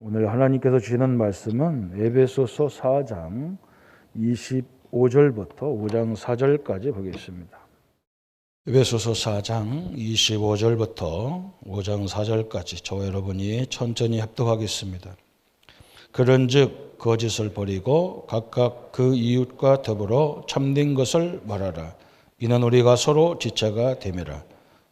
오늘 하나님께서 주시는 말씀은 에베소서 4장 25절부터 5장 4절까지 보겠습니다. 에베소서 4장 25절부터 5장 4절까지 저와 여러분이 천천히 합독하겠습니다. 그런즉 거짓을 버리고 각각 그 이웃과 더불어 참된 것을 말하라. 이는 우리가 서로 지체가 됨이라.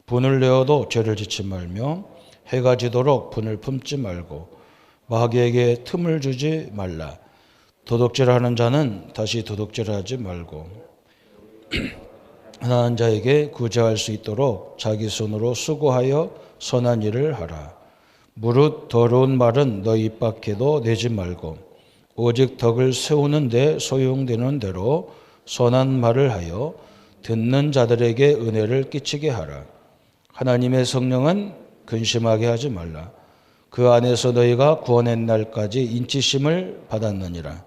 분을 내어도 죄를 짓지 말며 해가 지도록 분을 품지 말고 마귀에게 틈을 주지 말라. 도둑질하는 자는 다시 도둑질하지 말고 가난한 자에게 구제할 수 있도록 자기 손으로 수고하여 선한 일을 하라. 무릇 더러운 말은 너희 입 밖에도 내지 말고 오직 덕을 세우는 데 소용되는 대로 선한 말을 하여 듣는 자들에게 은혜를 끼치게 하라. 하나님의 성령은 근심하게 하지 말라. 그 안에서 너희가 구원의 날까지 인치심을 받았느니라.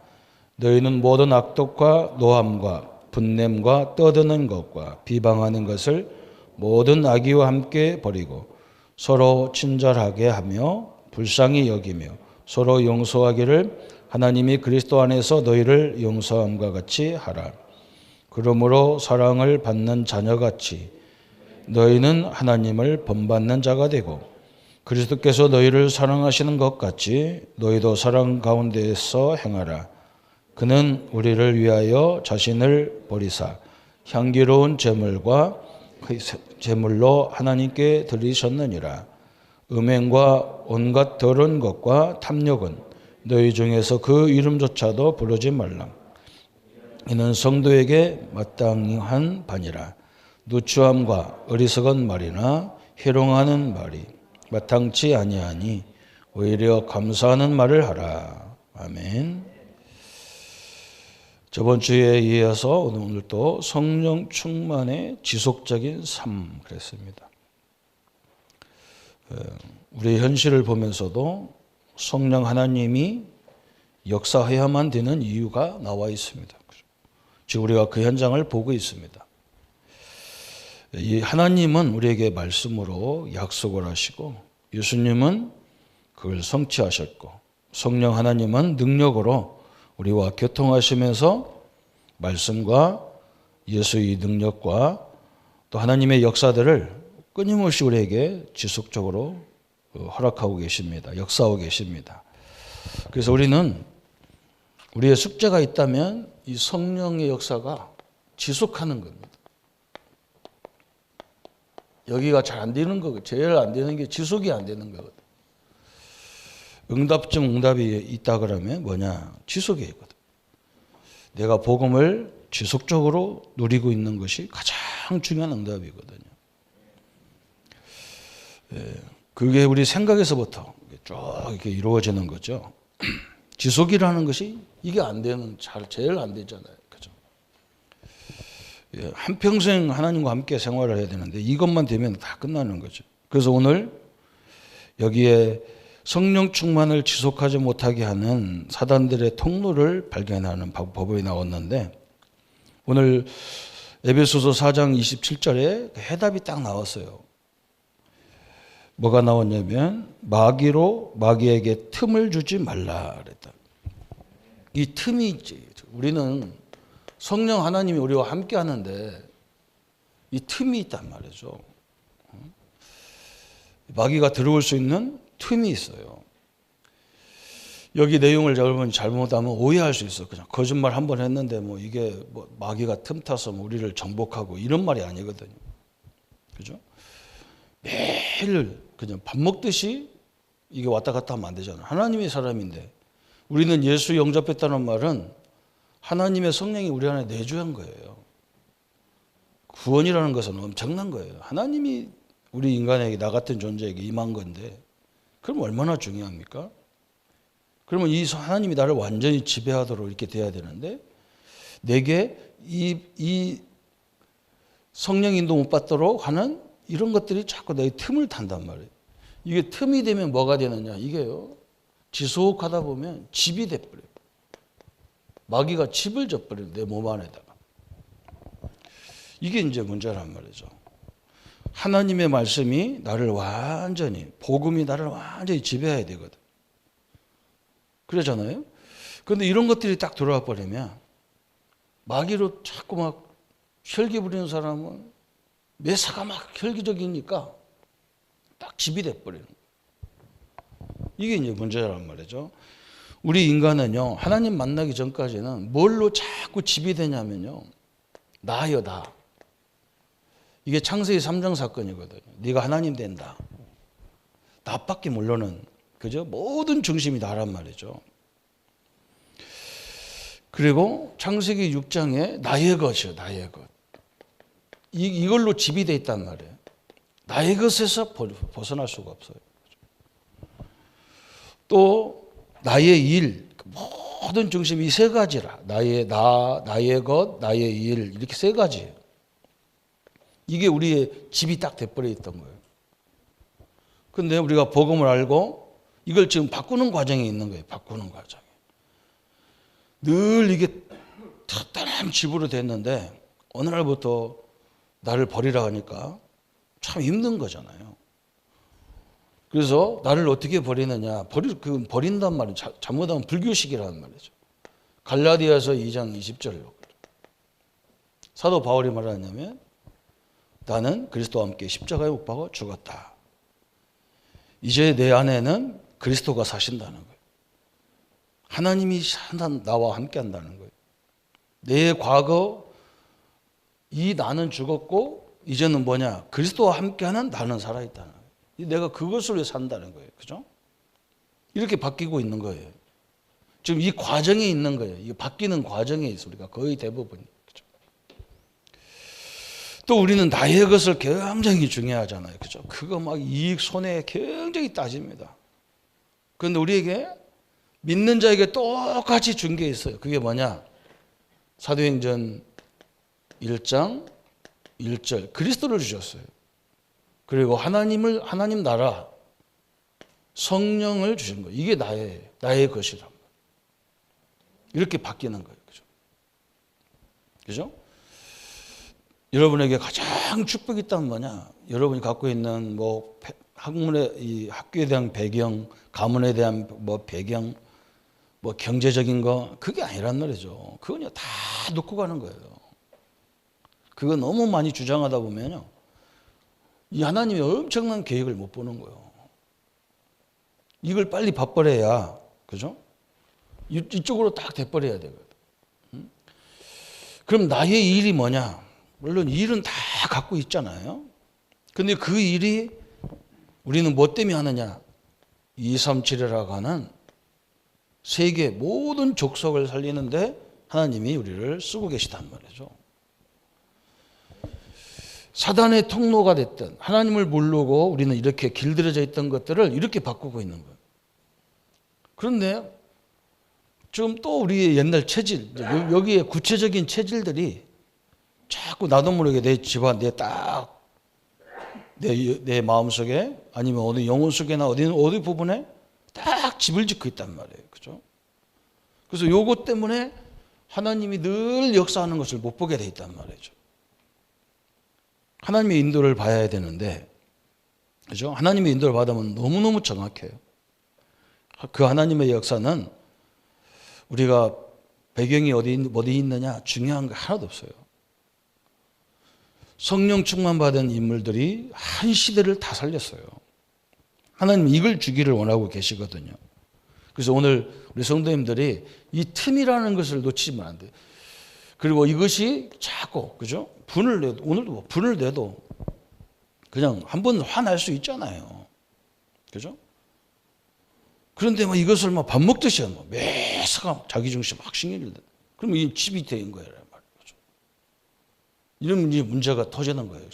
너희는 모든 악독과 노함과 분냄과 떠드는 것과 비방하는 것을 모든 악의와 함께 버리고 서로 친절하게 하며 불쌍히 여기며 서로 용서하기를 하나님이 그리스도 안에서 너희를 용서함과 같이 하라. 그러므로 사랑을 받는 자녀같이 너희는 하나님을 본받는 자가 되고 그리스도께서 너희를 사랑하시는 것 같이 너희도 사랑 가운데에서 행하라. 그는 우리를 위하여 자신을 버리사 향기로운 제물과 그 제물로 하나님께 드리셨느니라. 음행과 온갖 더러운 것과 탐욕은 너희 중에서 그 이름조차도 부르지 말라. 이는 성도에게 마땅한 바니라. 누추함과 어리석은 말이나 희롱하는 말이 마땅치 아니하니 오히려 감사하는 말을 하라. 아멘. 저번 주에 이어서 오늘 또 성령 충만의 지속적인 삶 그랬습니다. 우리 현실을 보면서도 성령 하나님이 역사해야만 되는 이유가 나와 있습니다. 지금 우리가 그 현장을 보고 있습니다. 이 하나님은 우리에게 말씀으로 약속을 하시고 예수님은 그걸 성취하셨고 성령 하나님은 능력으로 우리와 교통하시면서 말씀과 예수의 능력과 또 하나님의 역사들을 끊임없이 우리에게 지속적으로 허락하고 계십니다. 역사하고 계십니다. 그래서 우리는 우리의 숙제가 있다면 이 성령의 역사가 지속하는 겁니다. 여기가 잘 안 되는 거고 제일 안 되는 게 지속이 안 되는 거거든. 응답 중 응답이 있다 그러면 뭐냐? 지속이 있거든. 내가 복음을 지속적으로 누리고 있는 것이 가장 중요한 응답이거든요. 그게 우리 생각에서부터 쭉 이렇게 이루어지는 거죠. 지속이라는 것이 이게 안 되는 제일 안 되잖아요. 그죠? 한평생 하나님과 함께 생활을 해야 되는데 이것만 되면 다 끝나는 거죠. 그래서 오늘 여기에 성령 충만을 지속하지 못하게 하는 사단들의 통로를 발견하는 방법이 나왔는데 오늘 에베소서 4장 27절에 해답이 딱 나왔어요. 뭐가 나왔냐면 마귀에게 틈을 주지 말라 그랬다. 이 틈이 있지. 우리는 성령 하나님이 우리와 함께 하는데 이 틈이 있단 말이죠. 마귀가 들어올 수 있는 틈이 있어요. 여기 내용을 여러분이 잘못하면 오해할 수 있어. 그냥 거짓말 한 번 했는데 이게 마귀가 틈타서 우리를 정복하고 이런 말이 아니거든요. 그죠? 매일 그냥 밥 먹듯이 이게 왔다 갔다 하면 안 되잖아요. 하나님의 사람인데 우리는 예수 영접했다는 말은 하나님의 성령이 우리 안에 내주한 거예요. 구원이라는 것은 엄청난 거예요. 하나님이 우리 인간에게 나 같은 존재에게 임한 건데 그럼 얼마나 중요합니까? 그러면 이 하나님이 나를 완전히 지배하도록 이렇게 돼야 되는데 내게 이 성령 인도 못 받도록 하는 이런 것들이 자꾸 내 틈을 탄단 말이에요. 이게 틈이 되면 뭐가 되느냐? 이게요. 지속하다 보면 집이 돼버려요. 마귀가 집을 져버려요. 내 몸 안에다가. 이게 이제 문제란 말이죠. 하나님의 말씀이 나를 완전히 복음이 나를 완전히 지배해야 되거든. 그러잖아요. 그런데 이런 것들이 딱 들어와 버리면 마귀로 자꾸 막 혈기 부리는 사람은 매사가 막 혈기적이니까 딱 집이 돼버리는 거예요. 이게 이제 문제란 말이죠. 우리 인간은요, 하나님 만나기 전까지는 뭘로 자꾸 집이 되냐면요, 나요, 나. 이게 창세기 3장 사건이거든요. 네가 하나님 된다. 나밖에 모르는, 그죠? 모든 중심이 나란 말이죠. 그리고 창세기 6장에 나의 것이요, 나의 것. 이걸로 집이 돼 있단 말이에요. 나의 것에서 벗어날 수가 없어요. 또 나의 일, 모든 중심이 세 가지라. 나의 나, 나의 것, 나의 일, 이렇게 세 가지예요. 이게 우리의 집이 딱 돼버려 있던 거예요. 근데 우리가 복음을 알고 이걸 지금 바꾸는 과정에 있는 거예요. 바꾸는 과정에. 늘 이게 튼튼한 집으로 됐는데 어느 날부터 나를 버리라 하니까 참 힘든 거잖아요. 그래서 나를 어떻게 버리느냐. 버린단 말은 잘못하면 불교식이라는 말이죠. 갈라디아서 2장 20절로. 사도 바울이 말하냐면 나는 그리스도와 함께 십자가에 못 박아 죽었다. 이제 내 안에는 그리스도가 사신다는 거예요. 하나님이 나와 함께 한다는 거예요. 내 과거 이 나는 죽었고 이제는 뭐냐? 그리스도와 함께하는 나는 살아있다는 거예요. 내가 그것을 위해 산다는 거예요. 그죠? 이렇게 바뀌고 있는 거예요. 지금 이 과정에 있는 거예요. 이 바뀌는 과정에 있어 우리가 거의 대부분이. 그죠? 또 우리는 나의 것을 굉장히 중요하잖아요. 그죠? 그거 막 이익 손해 굉장히 따집니다. 그런데 우리에게 믿는 자에게 똑같이 준 게 있어요. 그게 뭐냐? 사도행전 1장 1절 그리스도를 주셨어요. 그리고 하나님 나라 성령을 주신 거예요. 이게 나의 것이란 말이에요. 이렇게 바뀌는 거예요. 그죠? 그죠? 여러분에게 가장 축복이 있다면 뭐냐? 여러분이 갖고 있는 뭐 이 학교에 대한 배경, 가문에 대한 뭐 배경, 뭐 경제적인 거 그게 아니란 말이죠. 그건요 다 놓고 가는 거예요. 그거 너무 많이 주장하다 보면요 이 하나님의 엄청난 계획을 못 보는 거예요. 이걸 빨리 밥벌해야 그죠? 이쪽으로 딱 돼버려야 되거든. 그럼 나의 일이 뭐냐? 물론 일은 다 갖고 있잖아요. 근데 그 일이 우리는 뭐 때문에 하느냐? 237이라고 하는 세계 모든 족속을 살리는데 하나님이 우리를 쓰고 계시단 말이죠. 사단의 통로가 됐든 하나님을 모르고 우리는 이렇게 길들여져 있던 것들을 이렇게 바꾸고 있는 거예요. 그런데 지금 또 우리의 옛날 체질, 여기에 구체적인 체질들이 자꾸 나도 모르게 내 집안, 내 마음속에 아니면 어디 영혼 속에나 어디 부분에 딱 집을 짓고 있단 말이에요. 그죠? 그래서 요것 때문에 하나님이 늘 역사하는 것을 못 보게 돼 있단 말이죠. 하나님의 인도를 봐야 되는데, 그죠? 하나님의 인도를 받으면 너무너무 정확해요. 그 하나님의 역사는 우리가 배경이 어디 있느냐 중요한 거 하나도 없어요. 성령 충만 받은 인물들이 한 시대를 다 살렸어요. 하나님은 이걸 주기를 원하고 계시거든요. 그래서 오늘 우리 성도님들이 이 틈이라는 것을 놓치면 안 돼요. 그리고 이것이 자꾸 그죠? 분을 내도 오늘도 분을 내도 그냥 한 번 화날 수 있잖아요. 그죠? 그런데 막 이것을 막 밥 먹듯이 매사가 자기 중심 막 신경을 내. 그러면 이 집이 된 거예요. 말이죠. 이런 문제가 터지는 거예요.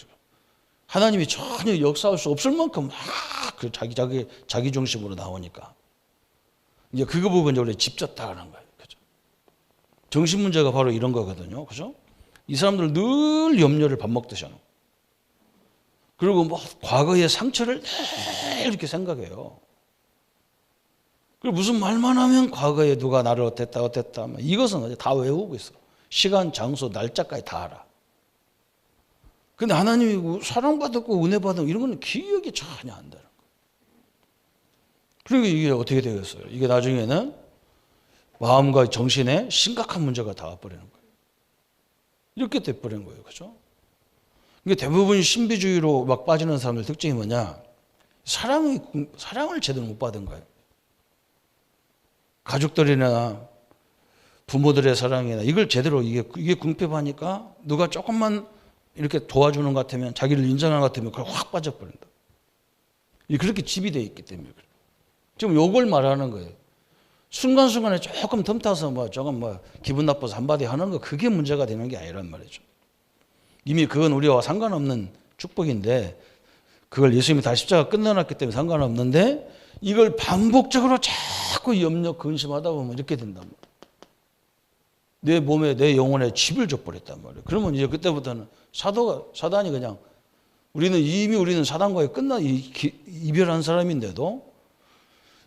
하나님이 전혀 역사할 수 없을 만큼 막 그 자기 중심으로 나오니까 이제 그거 보고 이제 우리 집 졌다는 거예요. 그죠? 정신 문제가 바로 이런 거거든요. 그죠? 이 사람들 늘 염려를 밥 먹듯이 하는. 그리고 뭐 과거의 상처를 늘 이렇게 생각해요. 그리고 무슨 말만 하면 과거에 누가 나를 어땠다 이것은 다 외우고 있어. 시간, 장소, 날짜까지 다 알아. 근데 하나님이 사랑받았고 은혜 받은 이런 건 기억이 전혀 안 되는 거예요. 그리고 이게 어떻게 되겠어요? 이게 나중에는 마음과 정신에 심각한 문제가 닿아버리는 거예요. 이렇게 돼버린 거예요. 그죠? 이게 대부분 신비주의로 막 빠지는 사람들 특징이 뭐냐? 사랑을 제대로 못 받은 거예요. 가족들이나 부모들의 사랑이나 이걸 제대로 이게 궁핍하니까 누가 조금만 이렇게 도와주는 것 같으면 자기를 인정하는 것 같으면 그걸 확 빠져버린다. 그렇게 집이 돼 있기 때문에 그래요. 지금 요걸 말하는 거예요. 순간순간에 조금 틈타서 조금 기분 나빠서 한마디 하는 거 그게 문제가 되는 게 아니란 말이죠. 이미 그건 우리와 상관없는 축복인데 그걸 예수님이 다 십자가 끝내놨기 때문에 상관없는데 이걸 반복적으로 자꾸 염려 근심하다 보면 이렇게 된단 말이에요. 내 몸에 내 영혼에 집을 줘버렸단 말이에요. 그러면 이제 그때부터는 사단이 그냥 우리는 사단과의 이별한 사람인데도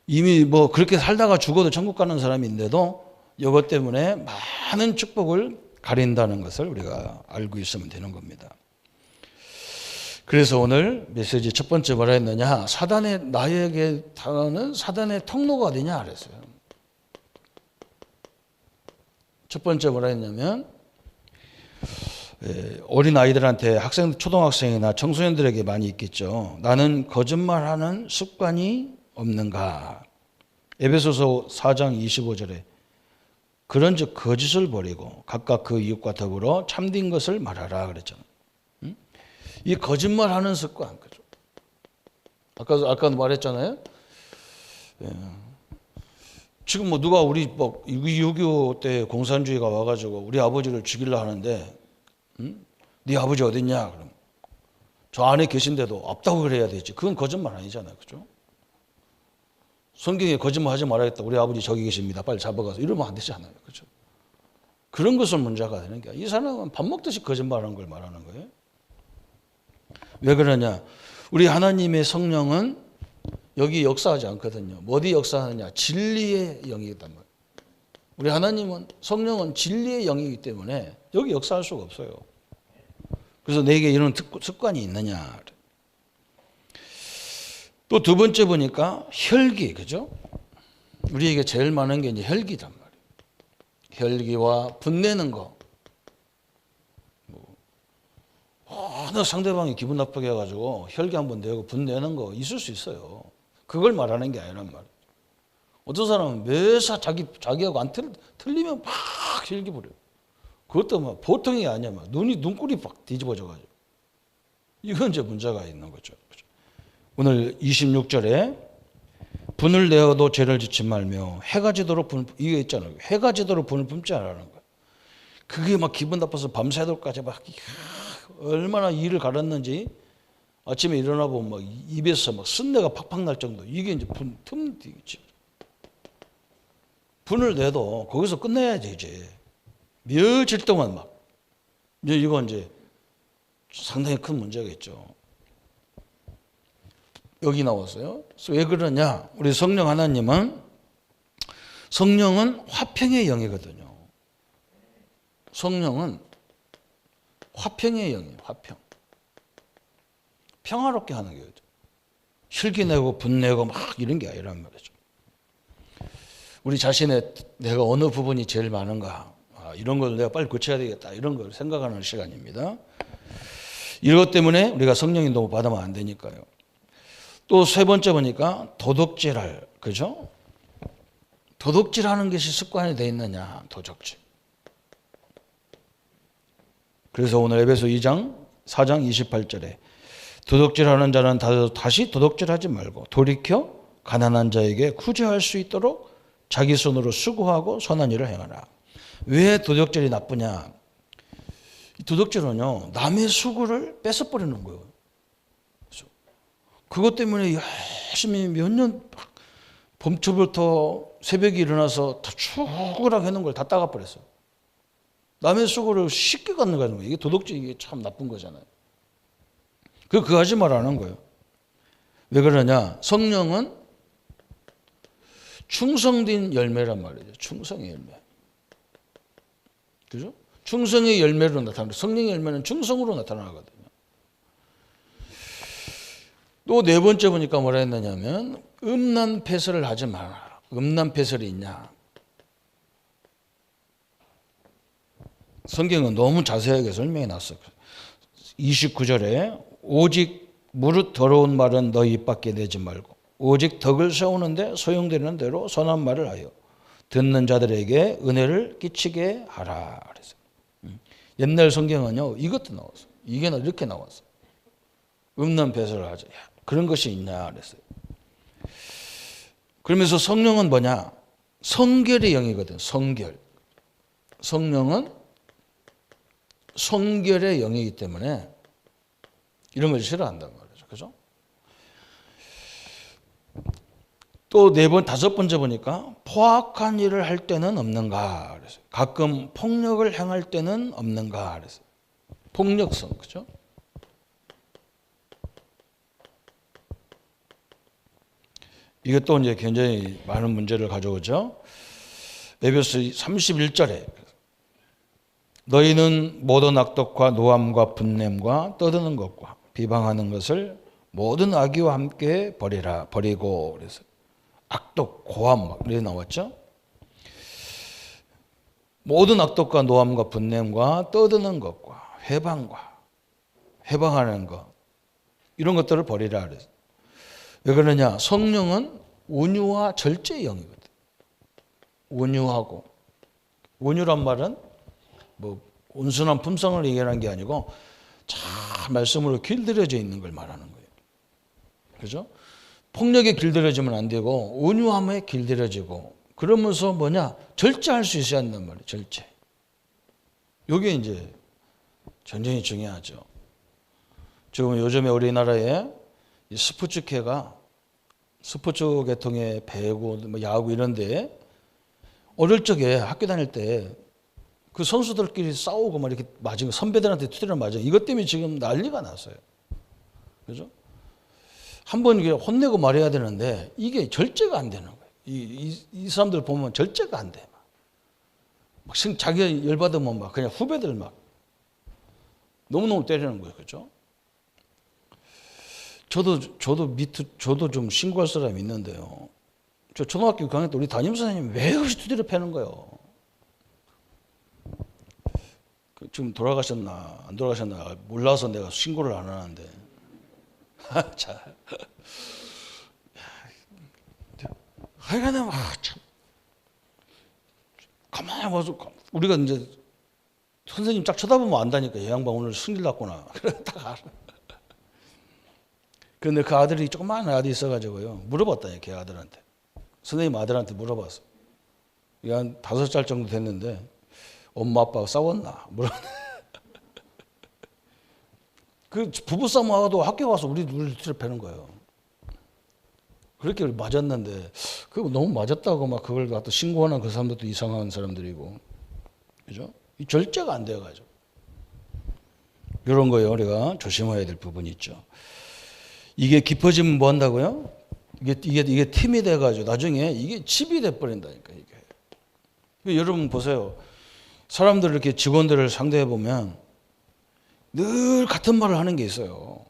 이미 그렇게 살다가 죽어도 천국 가는 사람인데도 이것 때문에 많은 축복을 가린다는 것을 우리가 알고 있으면 되는 겁니다. 그래서 오늘 메시지 첫 번째 뭐라 했느냐? 나에게 당하는 사단의 통로가 되냐 그랬어요. 첫 번째 뭐라 했냐면 어린 아이들한테 초등학생이나 청소년들에게 많이 있겠죠. 나는 거짓말하는 습관이 없는가? 에베소서 4장 25절에 그런즉 거짓을 버리고 각각 그 이웃과 더불어 참된 것을 말하라 그랬잖아요. 이 거짓말하는 습관, 그죠? 아까도 말했잖아요. 지금 누가 우리 6.25 때 공산주의가 와가지고 우리 아버지를 죽이려 하는데, 네 아버지 어딨냐? 그럼 저 안에 계신데도 없다고 그래야 되지. 그건 거짓말 아니잖아요, 그죠? 성경에 거짓말하지 말아야겠다. 우리 아버지 저기 계십니다. 빨리 잡아가서 이러면 안 되잖아요, 그죠? 그런 것은 문제가 되는 게 이 사람은 밥 먹듯이 거짓말하는 걸 말하는 거예요. 왜 그러냐? 우리 하나님의 성령은 여기 역사하지 않거든요. 어디 역사하느냐? 진리의 영이단 말이에요. 우리 하나님은 성령은 진리의 영이기 때문에 여기 역사할 수가 없어요. 그래서 내게 이런 습관이 있느냐? 또 두 번째 보니까 혈기, 그죠? 우리에게 제일 많은 게 이제 혈기단 말이에요. 혈기와 분내는 거. 하나 상대방이 기분 나쁘게 해가지고 혈기 한번 내고 분내는 거 있을 수 있어요. 그걸 말하는 게 아니란 말이에요. 어떤 사람은 매사 자기하고 안 틀리면 막 혈기 부려요. 그것도 보통이 아니야. 눈꼬리 막 뒤집어져가지고. 이건 이제 문제가 있는 거죠. 오늘 26절에 분을 내어도 죄를 짓지 말며 해가 지도록 이게 있잖아요. 해가 지도록 분을 뿜지 않으라는 거예요. 그게 기분 나빠서 밤새도록까지 얼마나 이를 갈았는지 아침에 일어나 보면 입에서 쓴내가 팍팍 날 정도. 이게 이제 틈이지. 분을 내도 거기서 끝내야지 이제. 며칠 동안 이제 이건 이제 상당히 큰 문제겠죠. 여기 나왔어요. 왜 그러냐? 우리 성령 하나님은 화평의 영이거든요. 성령은 화평의 영이에요. 화평. 평화롭게 하는 거죠. 혈기 내고 분내고 이런 게 아니란 말이죠. 우리 자신의 내가 어느 부분이 제일 많은가? 이런 걸 내가 빨리 고쳐야 되겠다. 이런 걸 생각하는 시간입니다. 이것 때문에 우리가 성령 인도 받으면 안 되니까요. 또 세 번째 보니까 도덕질할, 그죠? 도덕질하는 것이 습관이 돼 있느냐? 도덕질. 그래서 오늘 에베소 4장 28절에 도덕질하는 자는 다시 도덕질하지 말고 돌이켜 가난한 자에게 구제할 수 있도록 자기 손으로 수고하고 선한 일을 행하라. 왜 도덕질이 나쁘냐? 도덕질은요, 남의 수고를 뺏어버리는 거예요. 그것 때문에 열심히 몇 년 봄초부터 새벽에 일어나서 다 죽으라고 해놓은 걸 다 따가버렸어요. 남의 수고를 쉽게 갖는 거예요. 이게 도덕질, 이게 참 나쁜 거잖아요. 그거 하지 말라는 거예요. 왜 그러냐? 성령은 충성된 열매란 말이죠. 충성의 열매. 그죠? 충성의 열매로 나타나요. 성령의 열매는 충성으로 나타나거든요. 또 네 번째 보니까 뭐라 했느냐면 음란 패설을 하지 마라. 음란 패설이 있냐? 성경은 너무 자세하게 설명해 놨어. 29절에 오직 무릇 더러운 말은 너희 입 밖에 내지 말고 오직 덕을 세우는데 소용되는 대로 선한 말을 하여 듣는 자들에게 은혜를 끼치게 하라. 그래서 옛날 성경은요 이것도 나왔어. 이게 이렇게 나왔어. 없는 배설을 하자. 그런 것이 있냐 그랬어요. 그러면서 성령은 뭐냐? 성결의 영이거든. 성결. 성령은 성결의 영이기 때문에 이런 걸 싫어한단 말이죠. 그죠? 또 네 번, 다섯 번째 보니까 포악한 일을 할 때는 없는가 그랬어요. 가끔 폭력을 행할 때는 없는가 그랬어요. 폭력성, 그죠? 이것도 이제 굉장히 많은 문제를 가져오죠. 에베소 31절에 너희는 모든 악독과 노함과 분냄과 떠드는 것과 비방하는 것을 모든 악의와 함께 버리고 그래서 악독, 고함 막 이렇게 나왔죠. 모든 악독과 노함과 분냄과 떠드는 것과 회방하는 것 이런 것들을 버리라 그래서 왜 그러냐? 성령은 온유와 절제의 영이거든. 온유하고 온유란 말은 뭐 온순한 품성을 얘기하는 게 아니고 잘 말씀으로 길들여져 있는 걸 말하는 거예요. 그죠? 폭력에 길들여지면 안 되고 온유함에 길들여지고 그러면서 뭐냐? 절제할 수 있어야 한단 말이에요. 절제. 이게 이제 굉장히 중요하죠. 지금 요즘에 우리나라에 이 스포츠계가 스포츠 계통의 배구, 야구 이런데 어릴 적에 학교 다닐 때 그 선수들끼리 싸우고 막 이렇게 맞은 거 선배들한테 투대를 맞은 이것 때문에 지금 난리가 났어요. 그죠? 한번 혼내고 말해야 되는데 이게 절제가 안 되는 거예요. 이 사람들 보면 절제가 안 돼. 막 자기가 열받으면 막 그냥 후배들 막 너무너무 때리는 거예요. 그죠? 저도 좀 신고할 사람이 있는데요. 저 초등학교 강의 때 우리 담임 선생님이 왜 그렇게 두드려 패는 거예요. 지금 돌아가셨나 안 돌아가셨나 몰라서 내가 신고를 안 하는데. 자, 하여간에 참 가만히 와서 우리가 이제 선생님 딱 쳐다보면 안다니까 이 양반 오늘 승질 났구나. 그래 딱 알아. 그런데 그 아들이 조그마한 아들이 있어가지고요 물어봤다니 걔 아들한테 선생님 아들한테 물어봤어. 이게 한 5살 정도 됐는데 엄마 아빠가 싸웠나 물었네. 그 부부싸움 하고도 학교 가서 우리 둘을 패는 거예요. 그렇게 맞았는데 그거 너무 맞았다고 막 그걸 갖다 신고하는 그 사람들도 이상한 사람들이고 그죠? 이 절제가 안 돼가지고 이런 거예요. 우리가 조심해야 될 부분이 있죠. 이게 깊어지면 뭐 한다고요? 이게 팀이 돼가지고 나중에 이게 집이 돼버린다니까 이게. 여러분 보세요. 사람들 이렇게 직원들을 상대해 보면 늘 같은 말을 하는 게 있어요.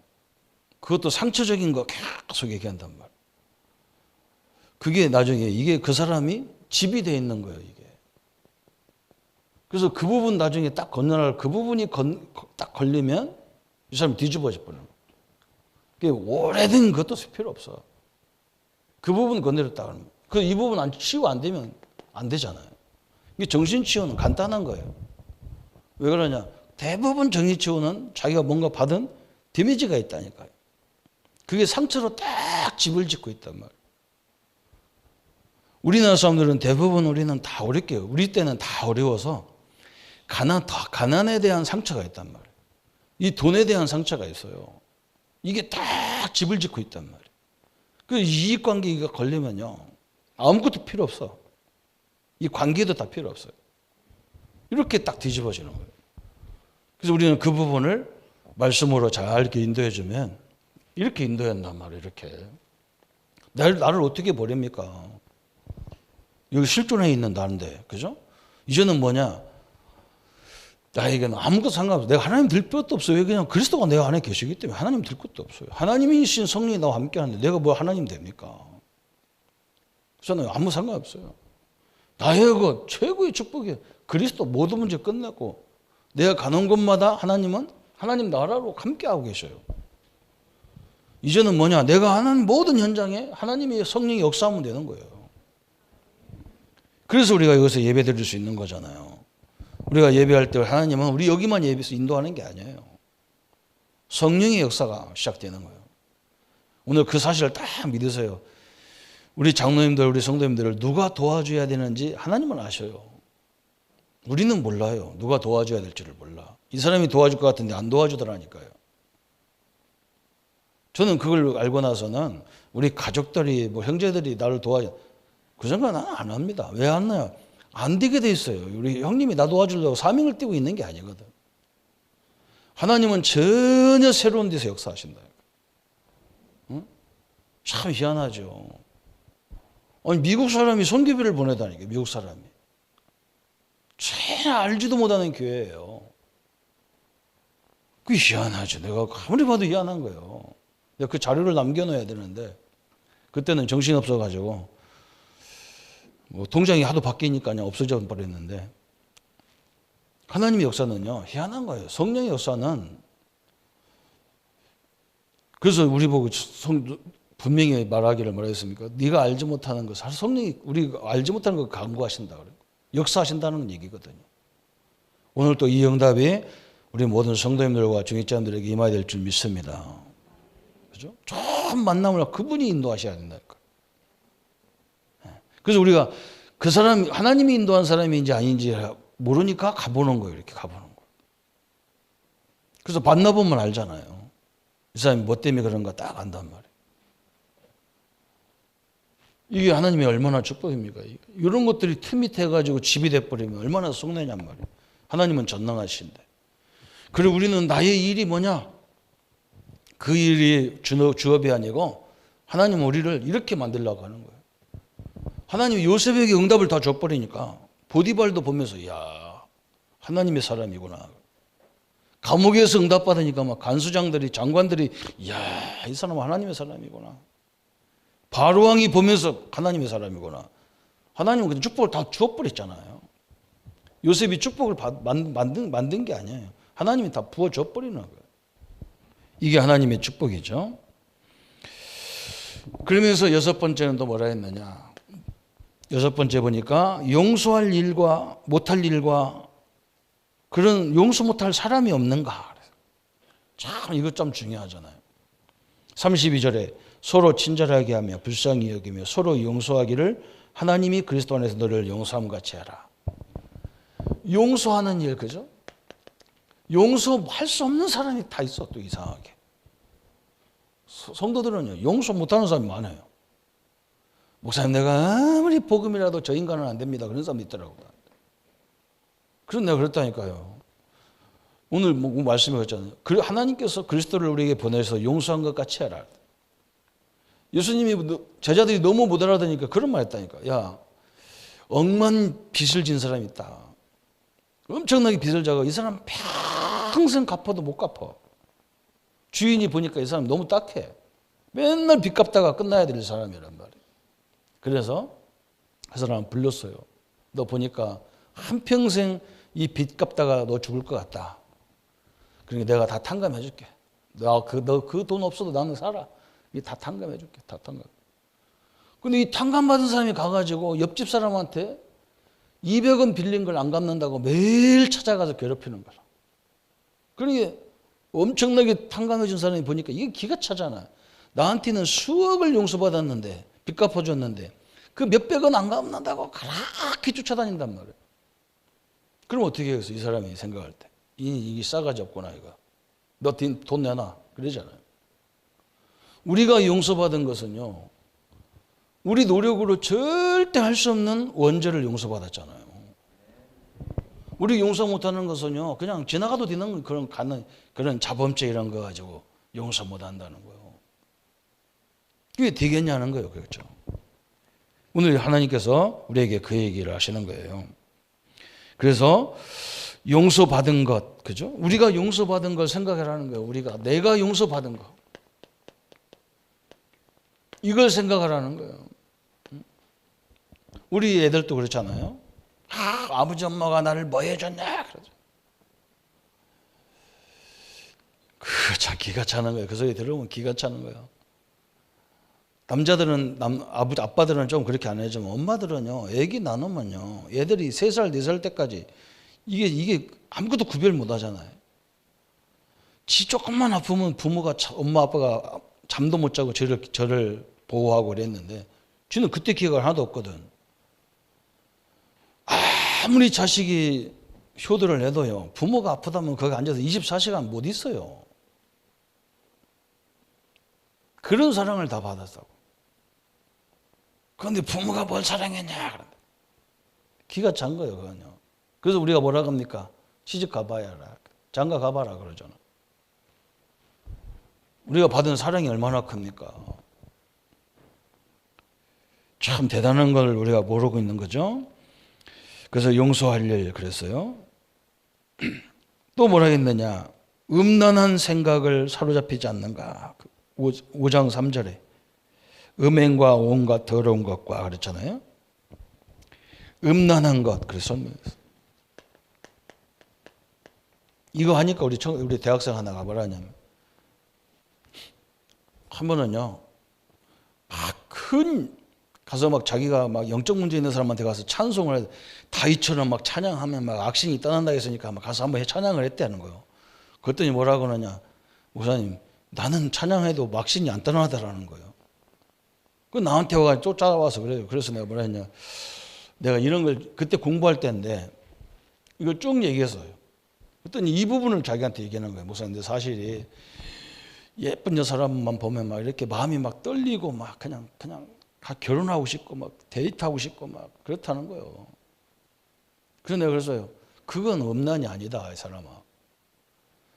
그것도 상처적인 거 계속 얘기한단 말. 그게 나중에 이게 그 사람이 집이 돼 있는 거예요 이게. 그래서 그 부분 나중에 딱 건너날 그 부분이 딱 걸리면 이 사람이 뒤집어져 버리는 거예요. 오래된 것도 필요 없어. 그 부분 건드렸다 그러면 이 부분 치유 안 되면 안 되잖아요. 이게 정신치유는 간단한 거예요. 왜 그러냐? 대부분 정신치유는 자기가 뭔가 받은 데미지가 있다니까요. 그게 상처로 딱 집을 짓고 있단 말이에요. 우리나라 사람들은 대부분 우리는 다 어렵게요. 우리 때는 다 어려워서 가난에 대한 상처가 있단 말이에요. 이 돈에 대한 상처가 있어요. 이게 딱 집을 짓고 있단 말이에요. 그 이익관계가 걸리면요. 아무것도 필요 없어. 이 관계도 다 필요 없어요. 이렇게 딱 뒤집어지는 거예요. 그래서 우리는 그 부분을 말씀으로 잘 이렇게 인도해주면 이렇게 인도한단 말이에요. 이렇게. 나를 어떻게 버립니까? 여기 실존에 있는 나인데. 그죠? 이제는 뭐냐? 나에게는 아무것도 상관없어. 내가 하나님 들 것도 없어요. 왜 그냥 그리스도가 내 안에 계시기 때문에 하나님 들 것도 없어요. 하나님이신 성령이 나와 함께 하는데 내가 뭐 하나님 됩니까? 저는 아무 상관없어요. 나의 그 최고의 축복이 그리스도 모든 문제 끝냈고 내가 가는 곳마다 하나님은 하나님 나라로 함께하고 계셔요. 이제는 뭐냐? 내가 하는 모든 현장에 하나님의 성령이 역사하면 되는 거예요. 그래서 우리가 여기서 예배 드릴 수 있는 거잖아요. 우리가 예배할 때 하나님은 우리 여기만 예배해서 인도하는 게 아니에요. 성령의 역사가 시작되는 거예요. 오늘 그 사실을 딱 믿으세요. 우리 장로님들, 우리 성도님들을 누가 도와줘야 되는지 하나님은 아셔요. 우리는 몰라요. 누가 도와줘야 될지를 몰라. 이 사람이 도와줄 것 같은데 안 도와주더라니까요. 저는 그걸 알고 나서는 우리 가족들이 뭐 형제들이 나를 도와줘. 그 생각은 안 합니다. 왜 안 나요? 안 되게 돼 있어요. 우리 형님이 나 도와주려고 사명을 띠고 있는 게 아니거든. 하나님은 전혀 새로운 데서 역사하신다. 응? 참 희한하죠. 아니 미국 사람이 선교비를 보내다니까. 미국 사람이. 전혀 알지도 못하는 교회예요. 그게 희한하죠. 내가 아무리 봐도 희한한 거예요. 내가 그 자료를 남겨놓아야 되는데 그때는 정신이 없어가지고 뭐 통장이 하도 바뀌니까 그냥 없어져 버렸는데 하나님의 역사는요 희한한 거예요. 성령의 역사는 그래서 우리 보고 분명히 말하기를 뭐랬습니까? 네가 알지 못하는 것, 사실 성령이 우리가 알지 못하는 걸 강구하신다 그래요. 역사하신다는 얘기거든요. 오늘 또 이 응답이 우리 모든 성도님들과 중직자님들에게 임해야 될 줄 믿습니다. 그죠? 좋은 만남을 그분이 인도하셔야 된다니까. 그래서 우리가 그 사람 하나님이 인도한 사람인지 아닌지 모르니까 가보는 거예요. 이렇게 가보는 거예요. 그래서 만나보면 알잖아요. 이 사람이 뭐 때문에 그런가 딱 안단 말이에요. 이게 하나님이 얼마나 축복입니까? 이런 것들이 틈이 돼가지고 집이 돼버리면 얼마나 속내냔 말이에요. 하나님은 전능하신데. 그리고 우리는 나의 일이 뭐냐? 그 일이 주업이 아니고 하나님은 우리를 이렇게 만들려고 하는 거예요. 하나님이 요셉에게 응답을 다 줘버리니까 보디발도 보면서 야 하나님의 사람이구나. 감옥에서 응답받으니까 막 간수장들이 장관들이 야 이 사람은 하나님의 사람이구나. 바로왕이 보면서 하나님의 사람이구나. 하나님은 그냥 축복을 다 주어버렸잖아요. 요셉이 축복을 만든 게 아니에요. 하나님이 다 부어줘 버리는 거예요. 이게 하나님의 축복이죠. 그러면서 여섯 번째는 또 뭐라 했느냐. 여섯 번째 보니까 용서할 일과 못할 일과 그런 용서 못할 사람이 없는가. 참 이것 좀 중요하잖아요. 32절에 서로 친절하게 하며 불쌍히 여기며 서로 용서하기를 하나님이 그리스도 안에서 너를 용서함 같이 하라. 용서하는 일, 그죠? 용서할 수 없는 사람이 다 있어, 또 이상하게. 성도들은요, 용서 못하는 사람이 많아요. 목사님, 내가 아무리 복음이라도 저 인간은 안 됩니다. 그런 사람이 있더라고요. 그런 내가 그랬다니까요. 오늘 뭐 말씀하셨잖아요. 하나님께서 그리스도를 우리에게 보내서 용서한 것 같이 해라. 예수님이 제자들이 너무 못 알아듣으니까 그런 말 했다니까. 야, 억만 빚을 진 사람이 있다. 엄청나게 빚을 져가 이 사람 평생 갚아도 못 갚아. 주인이 보니까 이 사람 너무 딱해. 맨날 빚 갚다가 끝나야 될 사람이란 말이에요. 그래서 그 사람 불렀어요. 너 보니까 한평생 이 빚 갚다가 너 죽을 것 같다. 그러니까 내가 다 탕감해 줄게. 너 그 돈 없어도 나는 살아. 이 다 탕감해 줄게. 다 탕감. 근데 이 탕감 받은 사람이 가가지고 옆집 사람한테 200원 빌린 걸 안 갚는다고 매일 찾아가서 괴롭히는 거야. 그러니까 엄청나게 탕감해 준 사람이 보니까 이게 기가 차잖아. 나한테는 수억을 용서받았는데 빚 갚아줬는데 그 몇백 원 안 갚는다고 그렇게 쫓아다닌단 말이에요. 그럼 어떻게 해서 이 사람이 생각할 때 이게 싸가지 없구나 이거. 너 돈 내놔 그러잖아요. 우리가 용서받은 것은요. 우리 노력으로 절대 할 수 없는 원죄를 용서받았잖아요. 우리 용서 못하는 것은요. 그냥 지나가도 되는 그런 자범죄 이런 거 가지고 용서 못한다는 거예요. 그게 되겠냐는 거예요. 그렇죠. 오늘 하나님께서 우리에게 그 얘기를 하시는 거예요. 그래서 용서받은 것, 그죠? 우리가 용서받은 걸 생각하라는 거예요. 내가 용서받은 것. 이걸 생각하라는 거예요. 우리 애들도 그렇잖아요. 아버지 엄마가 나를 뭐 해줬냐 그러죠. 참 기가 차는 거예요. 그 소리 들으면 기가 차는 거예요. 남자들은 아빠들은 좀 그렇게 안 해주면 엄마들은요, 애기 나누면요, 애들이 3살, 4살 때까지 이게 아무것도 구별 못 하잖아요. 지 조금만 아프면 부모가, 엄마 아빠가 잠도 못 자고 저를 보호하고 그랬는데, 지는 그때 기억이 하나도 없거든. 아무리 자식이 효도를 해도요, 부모가 아프다면 거기 앉아서 24시간 못 있어요. 그런 사랑을 다 받았다고. 그런데 부모가 뭘 사랑했냐? 기가 찬 거예요, 그건요. 그래서 우리가 뭐라 합니까? 시집 가봐야 알아. 장가 가봐라 그러잖아. 우리가 받은 사랑이 얼마나 큽니까? 참 대단한 걸 우리가 모르고 있는 거죠. 그래서 용서할 일 그랬어요. 또 뭐라 했느냐? 음란한 생각을 사로잡히지 않는가? 5장 3절에 음행과 온갖 더러운 것과 그랬잖아요. 음란한 것 그래서 이거 하니까 우리 대학생 하나가 뭐라냐면 한 번은요 가서 막 자기가 막 영적 문제 있는 사람한테 가서 찬송을 다윗처럼 막 찬양하면 막 악신이 떠난다 했으니까 막 가서 한번 찬양을 했다는 거예요. 그랬더니 뭐라고 하느냐, 목사님 나는 찬양해도 악신이 안 떠나더라는 거예요. 그 나한테 와서 쫓아와서 그래요. 그래서 내가 뭐라 했냐, 내가 이런 걸 그때 공부할 때인데 이걸 쭉 얘기했어요. 그랬더니 이 부분을 자기한테 얘기하는 거예요. 목사님, 근데 사실이 예쁜 여사람만 보면 막 이렇게 마음이 막 떨리고 막 그냥 결혼하고 싶고 막 데이트하고 싶고 막 그렇다는 거예요. 그래서 내가 그랬어요. 그건 음란이 아니다, 이 사람아.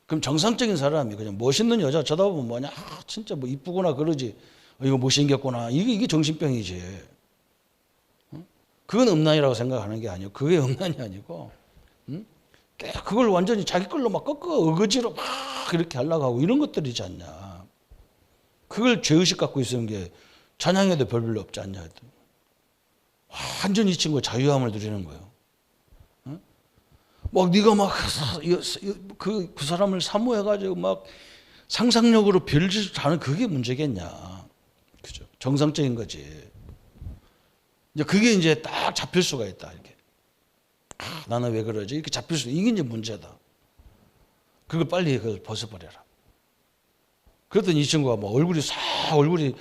그럼 정상적인 사람이 그냥 멋있는 여자 쳐다보면 뭐냐, 진짜 뭐 이쁘구나 그러지, 이거 못생겼구나, 이게 정신병이지. 그건 음란이라고 생각하는 게 아니고, 그게 음란이 아니고, 그걸 완전히 자기 걸로 막 꺾어 어거지로 막 이렇게 하려고 하고 이런 것들이지 않냐. 그걸 죄의식 갖고 있는 게 찬양에도 별로 없지 않냐. 완전히 이 친구가 자유함을 누리는 거예요. 막 네가 막 그 사람을 사모해가지고 막 상상력으로 별짓을 하는 그게 문제겠냐. 그죠? 정상적인 거지. 이제 그게 이제 딱 잡힐 수가 있다. 이렇게. 나는 왜 그러지? 이렇게 잡힐 수, 이게 이제 문제다. 그걸 빨리 그걸 벗어버려라. 그랬더니 이 친구가 뭐 얼굴이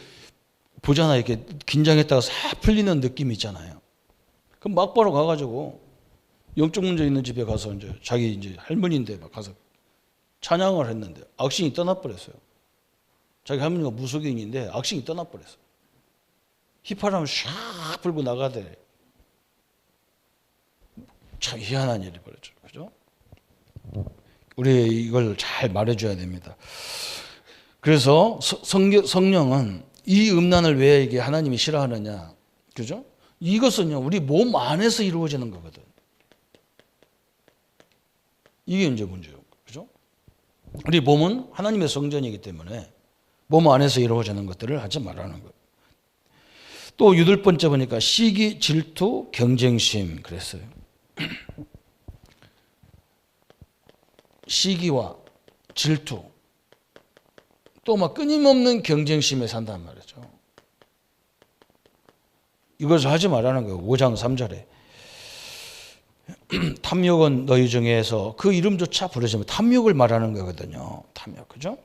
보잖아, 이렇게 긴장했다가 싹 풀리는 느낌이 있잖아요. 그럼 막바로 가가지고 영적 문제 있는 집에 가서 이제 자기 이제 할머니인데 막 가서 찬양을 했는데 악신이 떠나버렸어요. 자기 할머니가 무속인인데 악신이 떠나버렸어요. 휘파람을 샥 불고 나가대. 참 희한한 일이 벌어져. 그죠? 우리 이걸 잘 말해줘야 됩니다. 그래서 성령은 이 음란을 왜 이게 하나님이 싫어하느냐. 그죠? 이것은요, 우리 몸 안에서 이루어지는 거거든. 이게 이제 문제예요. 그죠? 우리 몸은 하나님의 성전이기 때문에 몸 안에서 이루어지는 것들을 하지 말라는 거예요. 또 8번째 보니까 시기, 질투, 경쟁심 그랬어요. 시기와 질투, 또 막 끊임없는 경쟁심에 산단 말이죠. 이것을 하지 말라는 거예요. 5장 3절에 탐욕은 너희 중에서, 그 이름조차 부르시면 탐욕을 말하는 거거든요. 탐욕, 그죠?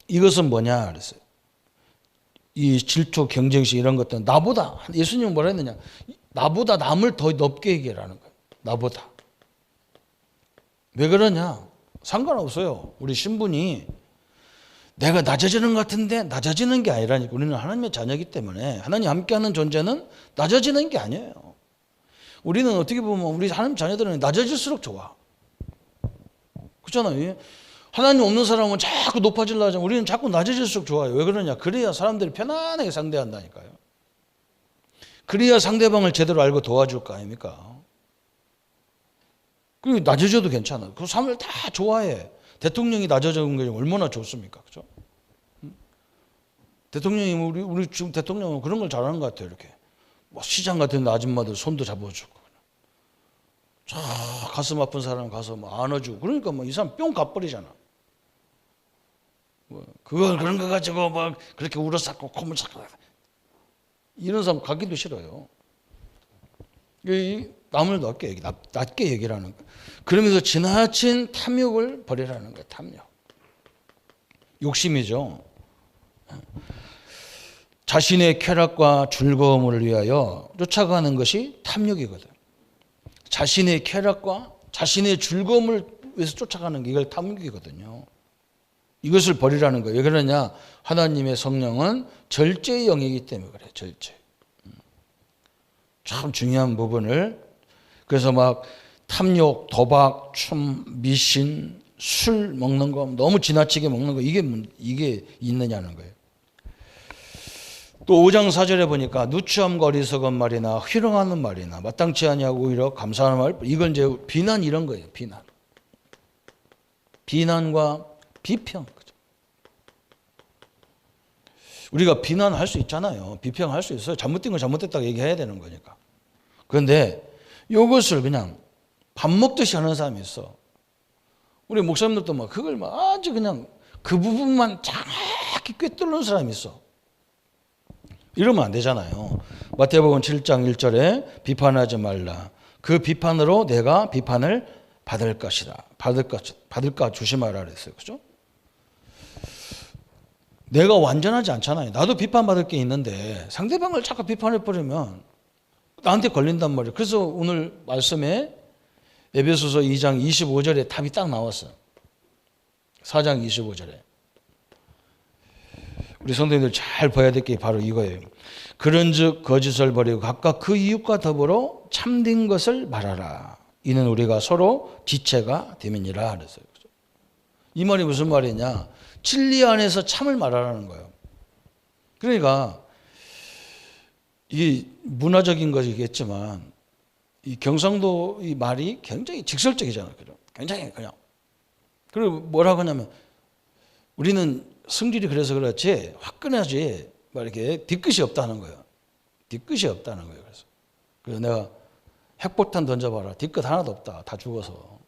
이것은 뭐냐 그랬어요. 이 질투, 경쟁심 이런 것들은 나보다, 예수님은 뭐라 했느냐, 나보다 남을 더 높게 얘기하라는 거예요. 나보다. 왜 그러냐? 상관없어요. 우리 신분이 내가 낮아지는 것 같은데 낮아지는 게 아니라니까. 우리는 하나님의 자녀이기 때문에 하나님 함께하는 존재는 낮아지는 게 아니에요. 우리는 어떻게 보면 우리 하나님 자녀들은 낮아질수록 좋아. 그렇잖아요. 하나님 없는 사람은 자꾸 높아지려고 하지만 우리는 자꾸 낮아질수록 좋아요. 왜 그러냐? 그래야 사람들이 편안하게 상대한다니까요. 그래야 상대방을 제대로 알고 도와줄 거 아닙니까? 그리고 낮아져도 괜찮아. 그 사람들 다 좋아해. 대통령이 낮아진 게 얼마나 좋습니까? 그죠? 대통령이, 우리 지금 대통령은 그런 걸 잘하는 것 같아요. 이렇게. 뭐 시장 같은 아줌마들 손도 잡아주고. 자, 가슴 아픈 사람 가서 뭐 안아주고. 그러니까 뭐 이 사람 뿅 가버리잖아. 그걸 그런 거 가지고 막 그렇게 울어쌌고 콧물 삭고 이런 사람 가기도 싫어요. 남을 낮게 얘기를 하는 거예요. 그러면서 지나친 탐욕을 버리라는 거예요. 탐욕. 욕심이죠. 자신의 쾌락과 즐거움을 위하여 쫓아가는 것이 탐욕이거든. 자신의 쾌락과 자신의 즐거움을 위해서 쫓아가는 게 이걸 탐욕이거든요. 이것을 버리라는 거예요. 왜 그러냐? 하나님의 성령은 절제의 영이기 때문에 그래요. 절제. 참 중요한 부분을. 그래서 막 탐욕, 도박, 춤, 미신, 술 먹는 거 너무 지나치게 먹는 거 이게 있느냐는 거예요. 또 5장 4절에 보니까 누추함과 어리석은 말이나 희롱하는 말이나 마땅치 아니하고 오히려 감사하는 말, 이건 이제 비난 이런 거예요. 비난. 비난과 비평. 우리가 비난할 수 있잖아요. 비평할 수 있어요. 잘못된 건 잘못됐다고 얘기해야 되는 거니까. 그런데 이것을 그냥 밥 먹듯이 하는 사람이 있어. 우리 목사님들도 막 그걸 막 아주 그냥 그 부분만 정확히 꿰뚫는 사람이 있어. 이러면 안 되잖아요. 마태복음 7장 1절에 비판하지 말라. 그 비판으로 내가 비판을 받을 것이다. 받을까 조심하라 그랬어요. 그죠? 내가 완전하지 않잖아요. 나도 비판받을 게 있는데 상대방을 자꾸 비판해버리면 나한테 걸린단 말이에요. 그래서 오늘 말씀에 에베소서 2장 25절에 답이 딱 나왔어요. 4장 25절에. 우리 성도님들 잘 봐야 될 게 바로 이거예요. 그런즉 거짓을 버리고 각각 그 이웃과 더불어 참된 것을 말하라. 이는 우리가 서로 지체가 됨이니라 그랬어요. 이 말이 무슨 말이냐? 진리 안에서 참을 말하라는 거예요. 그러니까 이게 문화적인 것이겠지만 이 경상도 이 말이 굉장히 직설적이잖아요. 그죠? 굉장히 그냥. 그리고 뭐라고 하냐면 우리는 성질이 그래서 그렇지 화끈하지 막 이렇게 뒤끝이 없다는 거예요. 뒤끝이 없다는 거예요. 그래서 내가 핵폭탄 던져봐라. 뒤끝 하나도 없다. 다 죽어서.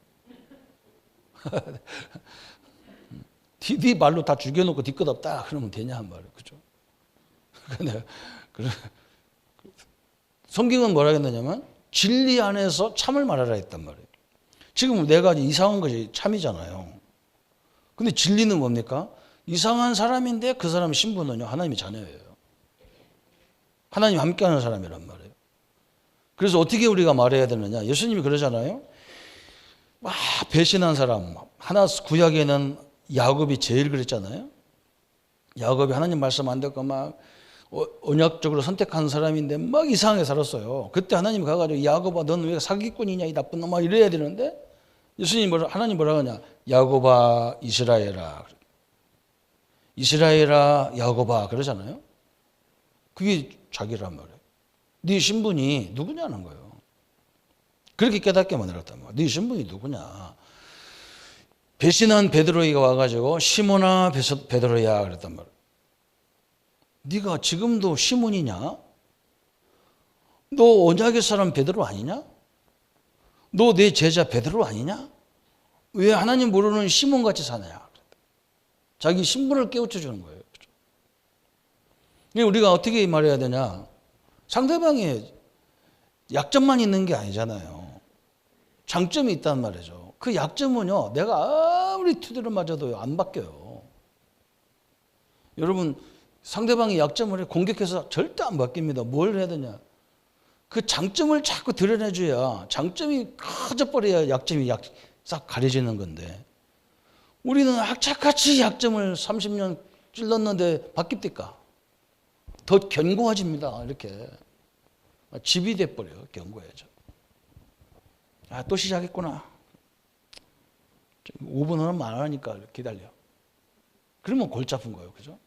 네 말로 다 죽여놓고 뒤끝 없다. 그러면 되냐 한 말이에요. 그죠? 근데 성경은 뭐라 했느냐면 진리 안에서 참을 말하라 했단 말이에요. 지금 내가 이상한 것이 참이잖아요. 근데 진리는 뭡니까? 이상한 사람인데 그 사람 신분은요 하나님의 자녀예요. 하나님 함께하는 사람이란 말이에요. 그래서 어떻게 우리가 말해야 되느냐? 예수님이 그러잖아요. 막 배신한 사람. 하나 구약에는 야곱이 제일 그랬잖아요. 야곱이 하나님 말씀 안 듣고 막 언약적으로 선택한 사람인데 막 이상하게 살았어요. 그때 하나님이 가가지고 야곱아 너는 왜 사기꾼이냐 이 나쁜 놈아 이래야 되는데 하나님 뭐라 하냐? 야곱아 이스라엘아. 이스라엘아 야곱아 그러잖아요. 그게 자기란 말이에요. 네 신분이 누구냐는 거예요. 그렇게 깨닫게 만들었단 말이에요. 네 신분이 누구냐. 배신한 베드로이가 와가지고 시몬아 베드로야 그랬단 말이에요. 네가 지금도 시몬이냐? 너 언약의 사람 베드로 아니냐? 너 내 제자 베드로 아니냐? 왜 하나님 모르는 시몬같이 사냐? 자기 신분을 깨우쳐 주는 거예요. 우리가 어떻게 말해야 되냐? 상대방의 약점만 있는 게 아니잖아요. 장점이 있단 말이죠. 그 약점은요, 내가 아무리 두드려 맞아도 안 바뀌어요. 여러분, 상대방의 약점을 공격해서 절대 안 바뀝니다. 뭘 해야 되냐? 그 장점을 자꾸 드러내줘야 장점이 커져버려야 약점이 싹 가려지는 건데 우리는 악착같이 약점을 30년 찔렀는데 바뀝니까? 더 견고해집니다. 이렇게 집이 돼버려요. 견고해져. 또 시작했구나. 5분 후는 안 하니까 기다려. 그러면 골치 아픈 거예요. 그죠?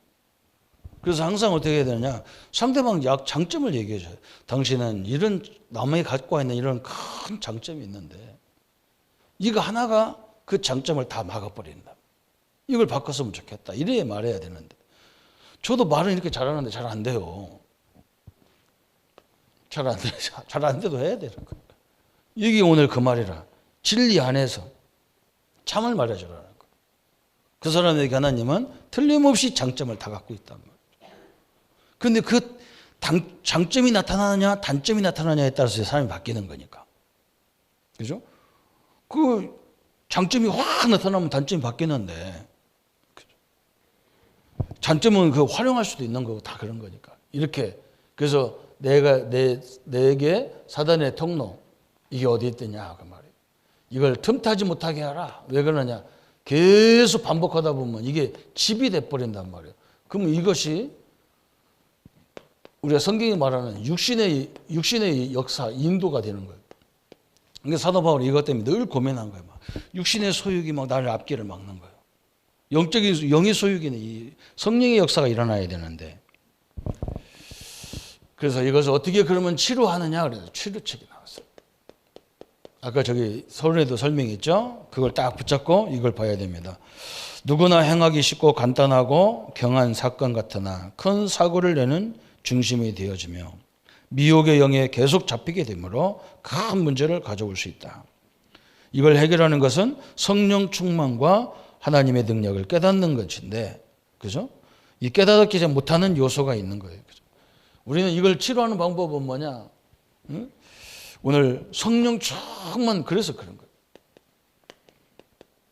그래서 항상 어떻게 해야 되느냐. 상대방 장점을 얘기해 줘요. 당신은 이런 남이 갖고 있는 이런 큰 장점이 있는데 이거 하나가 그 장점을 다 막아버린다. 이걸 바꿨으면 좋겠다. 이래야 말해야 되는데 저도 말은 이렇게 잘하는데 잘 안 돼요. 잘 안 돼도 해야 되는 거예요. 이게 오늘 그 말이라. 진리 안에서 참을 말해주라는 거예요. 그 사람에게 하나님은 틀림없이 장점을 다 갖고 있단 말이에요. 그런데 그 장점이 나타나느냐 단점이 나타나느냐에 따라서 사람이 바뀌는 거니까. 그죠? 그 장점이 확 나타나면 단점이 바뀌는데, 그죠? 장점은 그 활용할 수도 있는 거고 다 그런 거니까. 이렇게. 그래서 내게 사단의 통로, 이게 어디에 있느냐 그 말이에요. 이걸 틈타지 못하게 하라. 왜 그러냐? 계속 반복하다 보면 이게 집이 돼버린단 말이에요. 그러면 이것이 우리가 성경이 말하는 육신의 역사, 인도가 되는 거예요. 그러니까 사도 바울이 이것 때문에 늘 고민한 거예요. 막 육신의 소욕이 막 나를 앞길을 막는 거예요. 영의 소욕이는 이 성령의 역사가 일어나야 되는데, 그래서 이것을 어떻게 그러면 치료하느냐 그래서 치료책이 나왔어요. 아까 저기 서론에도 설명했죠. 그걸 딱 붙잡고 이걸 봐야 됩니다. 누구나 행하기 쉽고 간단하고 경한 사건 같으나 큰 사고를 내는 중심이 되어지며 미혹의 영에 계속 잡히게 되므로 큰 문제를 가져올 수 있다. 이걸 해결하는 것은 성령 충만과 하나님의 능력을 깨닫는 것인데, 그죠? 이 깨닫지 못하는 요소가 있는 거예요. 그죠? 우리는 이걸 치료하는 방법은 뭐냐? 응? 오늘 성령 충만, 그래서 그런 거예요.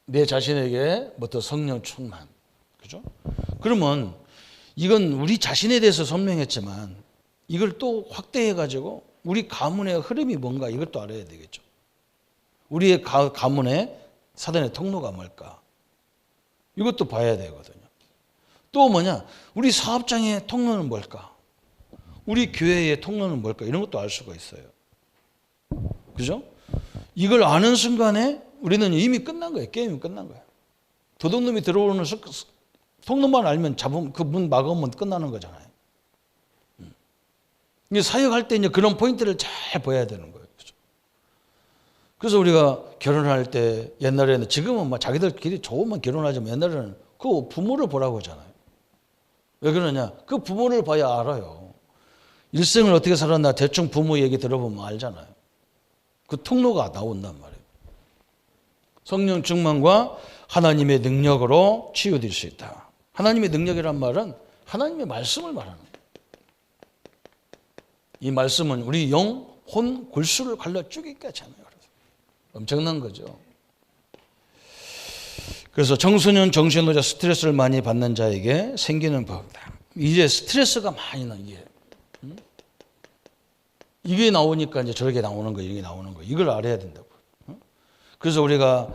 내 자신에게부터 성령 충만. 그죠? 그러면 이건 우리 자신에 대해서 설명했지만 이걸 또 확대해가지고 우리 가문의 흐름이 뭔가 이것도 알아야 되겠죠. 우리의 가문의 사단의 통로가 뭘까? 이것도 봐야 되거든요. 또 뭐냐? 우리 사업장의 통로는 뭘까? 우리 교회의 통로는 뭘까? 이런 것도 알 수가 있어요. 그죠? 이걸 아는 순간에 우리는 이미 끝난 거예요. 게임이 끝난 거예요. 도둑놈이 들어오는 통로만 알면 잡으면 그 문 막으면 끝나는 거잖아요. 이게 사역할 때 이제 그런 포인트를 잘 봐야 되는 거예요. 그죠? 그래서 우리가 결혼할 때 옛날에는, 지금은 막 자기들끼리 좋으면 결혼하지만 옛날에는 그 부모를 보라고 하잖아요. 왜 그러냐? 그 부모를 봐야 알아요. 일생을 어떻게 살았나 대충 부모 얘기 들어보면 알잖아요. 그 통로가 나온단 말이에요. 성령 충만과 하나님의 능력으로 치유될 수 있다. 하나님의 능력이란 말은 하나님의 말씀을 말하는 거예요. 이 말씀은 우리 영, 혼, 골수를 갈라 쪼개기까지 하네요. 엄청난 거죠. 그래서 청소년 정신노자 스트레스를 많이 받는 자에게 생기는 법이다. 이제 스트레스가 많이 나, 이게 나오니까 이제 저렇게 나오는 거, 이게 나오는 거, 이걸 알아야 된다고. 그래서 우리가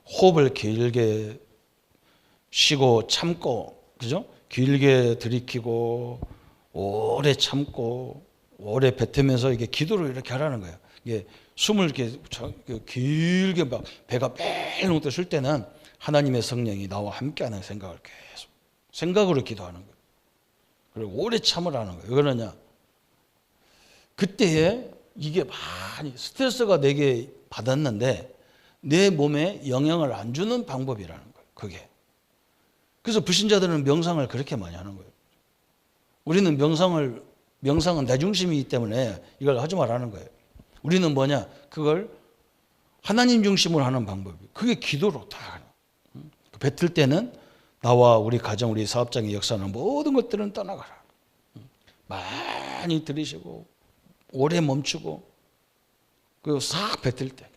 호흡을 길게 쉬고 참고, 그죠? 길게 들이키고 오래 참고 오래 뱉으면서 이게 기도를 이렇게 하라는 거예요. 이게 숨을 이렇게 길게 막 배가 뺑 쉴 때는 하나님의 성령이 나와 함께하는 생각을 계속 생각으로 기도하는 거예요. 그리고 오래 참으라는 거예요. 왜 그러냐? 그때에 이게 많이 스트레스가 내게 받았는데 내 몸에 영향을 안 주는 방법이라는 거예요. 그게. 그래서 불신자들은 명상을 그렇게 많이 하는 거예요. 우리는 명상은 내 중심이기 때문에 이걸 하지 말라는 거예요. 우리는 뭐냐? 그걸 하나님 중심으로 하는 방법이에요. 그게 기도로 다. 뱉을 때는 나와 우리 가정, 우리 사업장의 역사는 모든 것들은 떠나가라. 많이 들이쉬고 오래 멈추고 그리고 싹 뱉을 때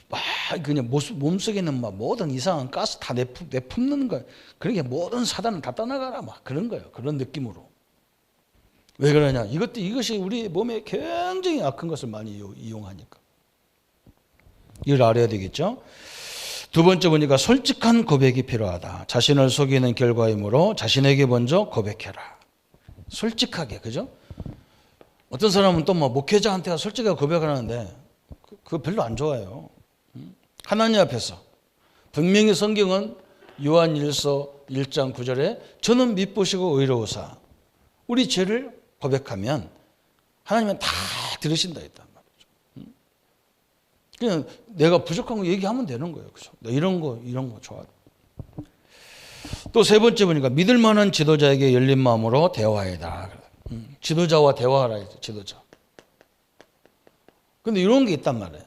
막 그냥 몸속에 있는 막 모든 이상한 가스 다 내뿜는 거예요. 그러니까 모든 사단은 다 떠나가라 막 그런 거예요. 그런 느낌으로. 왜 그러냐? 이것이 우리 몸에 굉장히 악한 것을 많이 이용하니까. 이걸 알아야 되겠죠? 두 번째 보니까 솔직한 고백이 필요하다. 자신을 속이는 결과이므로 자신에게 먼저 고백해라. 솔직하게, 그죠? 어떤 사람은 또 뭐 목회자한테 솔직하게 고백하는데 그거 별로 안 좋아요. 하나님 앞에서 분명히 성경은 요한일서 1장 9절에 저는 미쁘시고 의로우사 우리 죄를 고백하면 하나님은 다 들으신다 했단 말이죠. 그냥 내가 부족한 거 얘기하면 되는 거예요. 그죠? 이런 거 좋아. 또 세 번째 보니까 믿을 만한 지도자에게 열린 마음으로 대화해라. 지도자와 대화하라 했죠. 지도자. 근데 이런 게 있단 말이에요.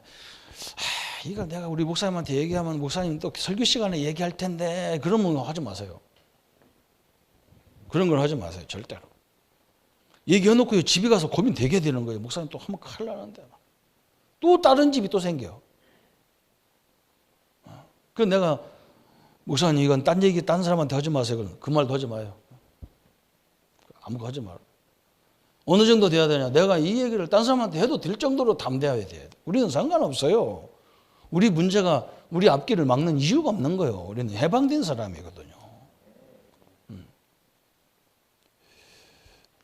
이거 내가 우리 목사님한테 얘기하면 목사님 또 설교 시간에 얘기할 텐데 그러면 하지 마세요. 그런 걸 하지 마세요. 절대로. 얘기해놓고 집에 가서 고민 되게 되는 거예요. 목사님 또 하면 큰일 나는데. 또 다른 집이 또 생겨. 그래서 내가 목사님 이건 딴 얘기 딴 사람한테 하지 마세요. 그 말도 하지 마요. 아무거 하지 마라. 어느 정도 돼야 되냐. 내가 이 얘기를 딴 사람한테 해도 될 정도로 담대해야 돼. 우리는 상관없어요. 우리 문제가 우리 앞길을 막는 이유가 없는 거예요. 우리는 해방된 사람이거든요.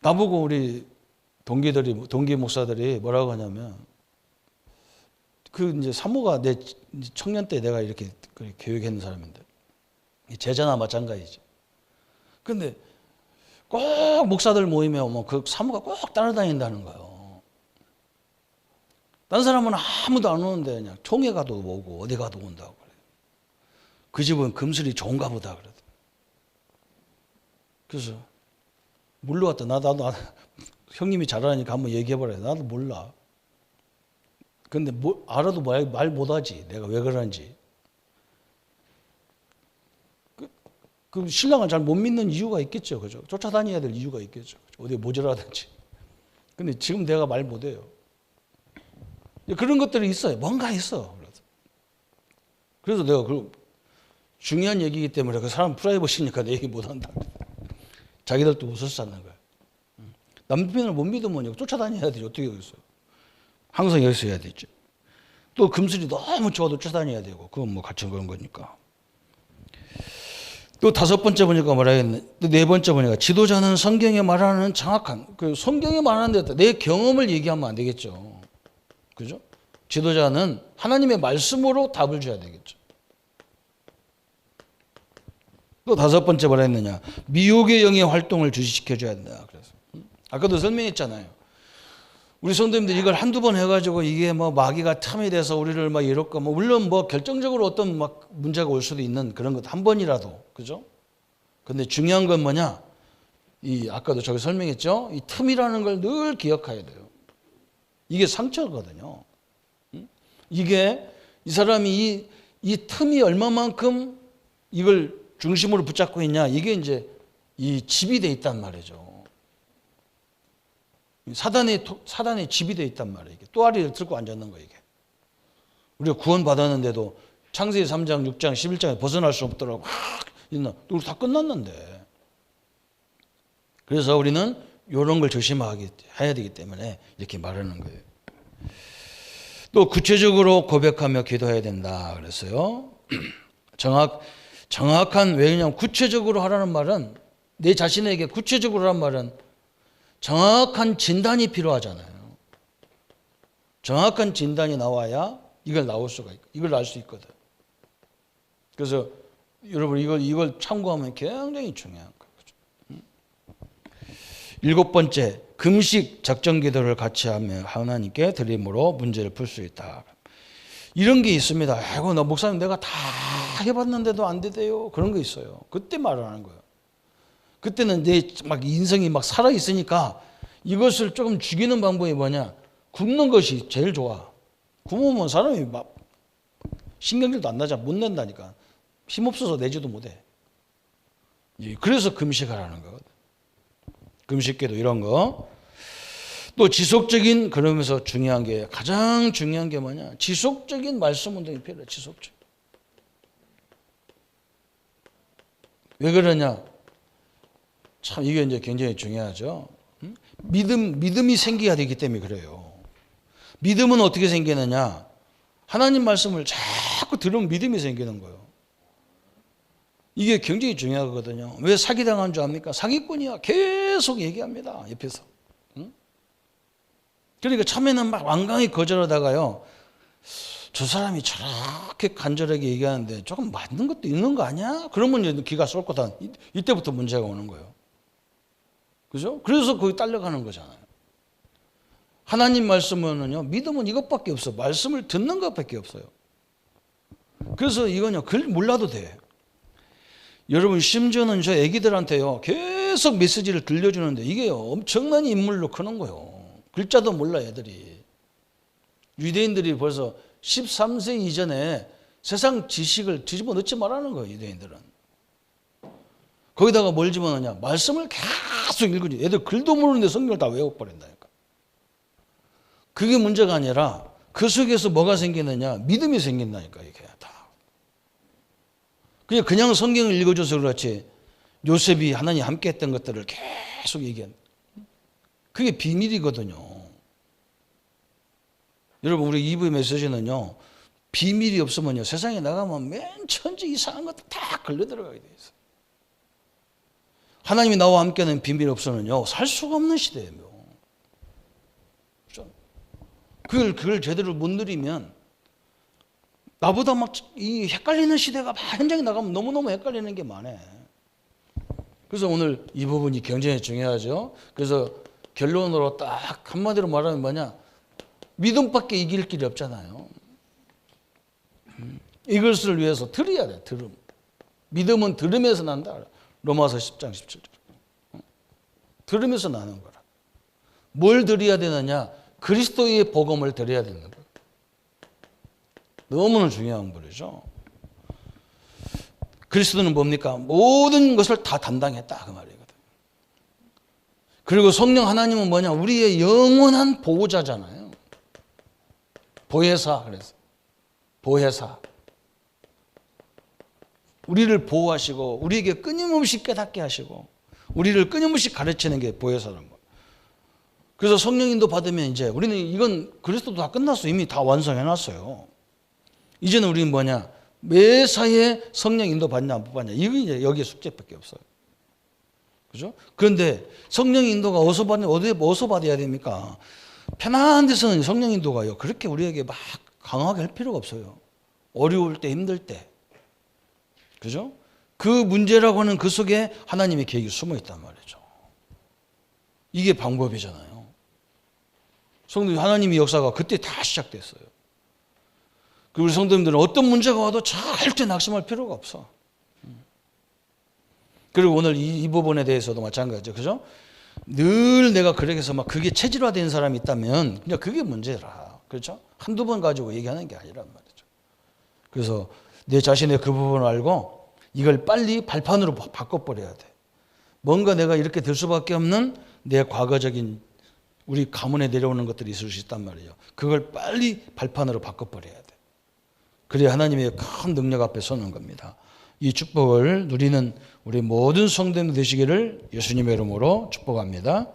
나보고 우리 동기 목사들이 뭐라고 하냐면 그 이제 사모가 내 청년 때 내가 이렇게 교육했는 사람인데 제자나 마찬가지죠. 근데 꼭 목사들 모임에 오면 그 사모가 꼭 따라다닌다는 거예요. 다른 사람은 아무도 안 오는데 그냥 총회 가도 오고 어디 가도 온다고 그래요. 그 집은 금술이 좋은가 보다 그래요. 그래서 물러왔다. 나도 형님이 잘하니까 한번 얘기해보라. 나도 몰라. 근데 알아도 말 못하지. 내가 왜 그런지. 그 신랑을 잘 못 믿는 이유가 있겠죠. 그죠? 쫓아다녀야 될 이유가 있겠죠. 어디 모자라든지. 근데 지금 내가 말 못해요. 그런 것들이 있어요. 뭔가 있어. 그래서 내가 그 중요한 얘기이기 때문에 그 사람 프라이버시니까 내 얘기 못한다. 자기들도 웃을 수 않는 거야. 남편을 못 믿으면 쫓아다녀야 되죠. 어떻게 하겠어요? 항상 여기서 해야 되죠. 또 금술이 너무 좋아도 쫓아다녀야 되고 그건 뭐 같이 그런 거니까. 또 다섯 번째 보니까 뭐라 했네. 또 네 번째 보니까 지도자는 성경에 말하는 정확한 그 성경에 말하는 데다 내 경험을 얘기하면 안 되겠죠. 그죠? 지도자는 하나님의 말씀으로 답을 줘야 되겠죠. 또 다섯 번째 뭐라 했느냐. 미혹의 영의 활동을 주시시켜 줘야 된다. 그래서 아까도 설명했잖아요. 우리 성도님들 이걸 한두 번 해가지고 이게 뭐 마귀가 탐이 돼서 우리를 막 이럴까 뭐 물론 뭐 결정적으로 어떤 막 문제가 올 수도 있는 그런 것 한 번이라도 그죠? 근데 중요한 건 뭐냐? 이 아까도 저기 설명했죠? 이 틈이라는 걸 늘 기억해야 돼요. 이게 상처거든요. 이게 이 사람이 이 틈이 얼마만큼 이걸 중심으로 붙잡고 있냐? 이게 이제 이 집이 돼 있단 말이죠. 사단의 집이 돼 있단 말이에요. 이게 또아리를 들고 앉았는 거예요. 이게. 우리가 구원 받았는데도 창세기 3장, 6장, 11장에 벗어날 수 없더라고. 우리 다 끝났는데. 그래서 우리는 이런 걸 조심해야 되기 때문에 이렇게 말하는 거예요. 또 구체적으로 고백하며 기도해야 된다 그랬어요. 정확한 왜냐하면 구체적으로 하라는 말은 내 자신에게 구체적으로 하라는 말은 정확한 진단이 필요하잖아요. 정확한 진단이 나와야 이걸 이걸 알 수 있거든. 그래서 여러분 이걸 참고하면 굉장히 중요한 거죠. 일곱 번째, 금식 작정 기도를 같이 하며 하나님께 드림으로 문제를 풀 수 있다. 이런 게 있습니다. 아이고 나 목사님 내가 다 해봤는데도 안 되대요. 그런 거 있어요. 그때 말을 하는 거예요. 그때는 내 막 인성이 막 살아 있으니까 이것을 조금 죽이는 방법이 뭐냐? 굶는 것이 제일 좋아. 굶으면 사람이 막 신경질도 안 나잖아. 못 낸다니까. 힘없어서 내지도 못해. 그래서 금식하라는 거거든. 금식기도 이런 거. 또 지속적인 그러면서 가장 중요한 게 뭐냐? 지속적인 말씀 운동이 필요해. 지속적. 왜 그러냐? 참 이게 이제 굉장히 중요하죠. 믿음이 생겨야 되기 때문에 그래요. 믿음은 어떻게 생기느냐? 하나님 말씀을 자꾸 들으면 믿음이 생기는 거예요. 이게 굉장히 중요하거든요. 왜 사기당한 줄 압니까? 사기꾼이야. 계속 얘기합니다. 옆에서. 그러니까 처음에는 막 완강히 거절하다가요. 저 사람이 저렇게 간절하게 얘기하는데 조금 맞는 것도 있는 거 아니야? 그러면 이제 기가 쏠거다. 이때부터 문제가 오는 거예요. 그죠? 그래서 거기 딸려가는 거잖아요. 하나님 말씀은요, 믿음은 이것밖에 없어. 말씀을 듣는 것밖에 없어요. 그래서 이건요, 글 몰라도 돼. 여러분, 심지어는 저 애기들한테요, 계속 메시지를 들려주는데 이게요, 엄청난 인물로 크는 거예요. 글자도 몰라, 애들이. 유대인들이 벌써 13세 이전에 세상 지식을 뒤집어 넣지 말라는 거예요. 유대인들은. 거기다가 뭘 집어넣냐? 말씀을 계속 읽으지. 애들 글도 모르는데 성경을 다 외워버린다니까. 그게 문제가 아니라 그 속에서 뭐가 생기느냐? 믿음이 생긴다니까 이게 다. 그냥 성경을 읽어줘서 그렇지 요셉이 하나님 함께 했던 것들을 계속 얘기한. 그게 비밀이거든요. 여러분 우리 2부의 메시지는요. 비밀이 없으면요. 세상에 나가면 맨 천지 이상한 것도 다 걸려 들어가게 돼 있어요. 하나님이 나와 함께하는 비밀이 없으면요. 살 수가 없는 시대예요. 그렇죠? 그걸 제대로 못 누리면 나보다 막 이 헷갈리는 시대가 막 현장에 나가면 너무너무 헷갈리는 게 많아. 그래서 오늘 이 부분이 굉장히 중요하죠. 그래서 결론으로 딱 한마디로 말하면 뭐냐? 믿음밖에 이길 길이 없잖아요. 이것을 위해서 들어야 돼. 들음. 믿음은 들음에서 난다. 로마서 10장 17절. 들으면서 나는 거라. 뭘 들어야 되느냐? 그리스도의 복음을 들어야 되는 거예요. 너무나 중요한 거죠. 그리스도는 뭡니까? 모든 것을 다 담당했다 그 말이거든. 그리고 성령 하나님은 뭐냐? 우리의 영원한 보호자잖아요. 보혜사 그래서 보혜사. 우리를 보호하시고 우리에게 끊임없이 깨닫게 하시고 우리를 끊임없이 가르치는 게 보혜사라는 거예요. 그래서 성령인도 받으면 이제 우리는 이건 그리스도도 다 끝났어. 이미 다 완성해놨어요. 이제는 우리는 뭐냐? 매사에 성령 인도 받냐 안 받냐 이게 이제 여기에 숙제밖에 없어요. 그죠? 그런데 성령 인도가 어디서 받아야 됩니까? 편안한 데서는 성령 인도가요. 그렇게 우리에게 막 강하게 할 필요가 없어요. 어려울 때 힘들 때. 그죠? 그 문제라고 하는 그 속에 하나님의 계획이 숨어 있단 말이죠. 이게 방법이잖아요. 성도 하나님의 역사가 그때 다 시작됐어요. 우리 성도님들은 어떤 문제가 와도 절대 낙심할 필요가 없어. 그리고 오늘 이 부분에 대해서도 마찬가지죠. 그죠? 늘 내가 그렇게 해서 막 그게 체질화된 사람이 있다면 그냥 그게 문제라. 그렇죠? 한두 번 가지고 얘기하는 게 아니란 말이죠. 그래서 내 자신의 그 부분을 알고 이걸 빨리 발판으로 바꿔버려야 돼. 뭔가 내가 이렇게 될 수밖에 없는 내 과거적인 우리 가문에 내려오는 것들이 있을 수 있단 말이에요. 그걸 빨리 발판으로 바꿔버려야 돼. 그래야 하나님의 큰 능력 앞에 서는 겁니다. 이 축복을 누리는 우리 모든 성도님 되시기를 예수님의 이름으로 축복합니다.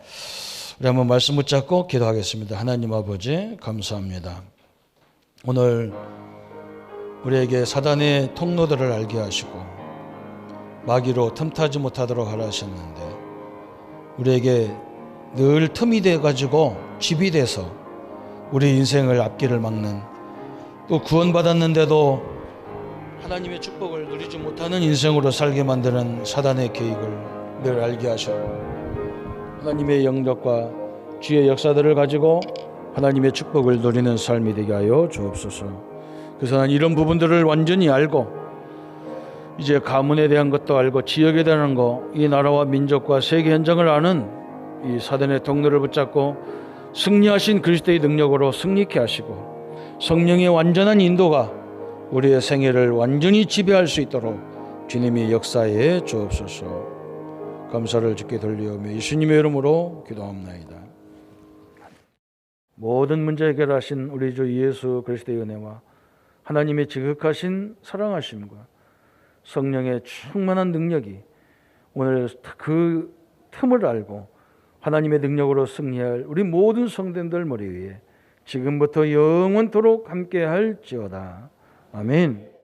우리 한번 말씀 붙잡고 기도하겠습니다. 하나님 아버지 감사합니다. 오늘 우리에게 사단의 통로들을 알게 하시고 마귀로 틈타지 못하도록 하라 하셨는데 우리에게 늘 틈이 돼가지고 집이 돼서 우리 인생을 앞길을 막는 또 구원받았는데도 하나님의 축복을 누리지 못하는 인생으로 살게 만드는 사단의 계획을 늘 알게 하시고 하나님의 영역과 주의 역사들을 가지고 하나님의 축복을 누리는 삶이 되게 하여 주옵소서. 그래서 난 이런 부분들을 완전히 알고 이제 가문에 대한 것도 알고 지역에 대한 거, 이 나라와 민족과 세계 현장을 아는 이 사단의 통로를 붙잡고 승리하신 그리스도의 능력으로 승리케 하시고 성령의 완전한 인도가 우리의 생애를 완전히 지배할 수 있도록 주님이 역사해 주옵소서. 감사를 주께 돌리오며 예수님의 이름으로 기도합나이다. 모든 문제 해결하신 우리 주 예수 그리스도의 은혜와 하나님의 지극하신 사랑하심과 성령의 충만한 능력이 오늘 그 틈을 알고 하나님의 능력으로 승리할 우리 모든 성도들 머리 위에 지금부터 영원토록 함께 할지어다. 아멘.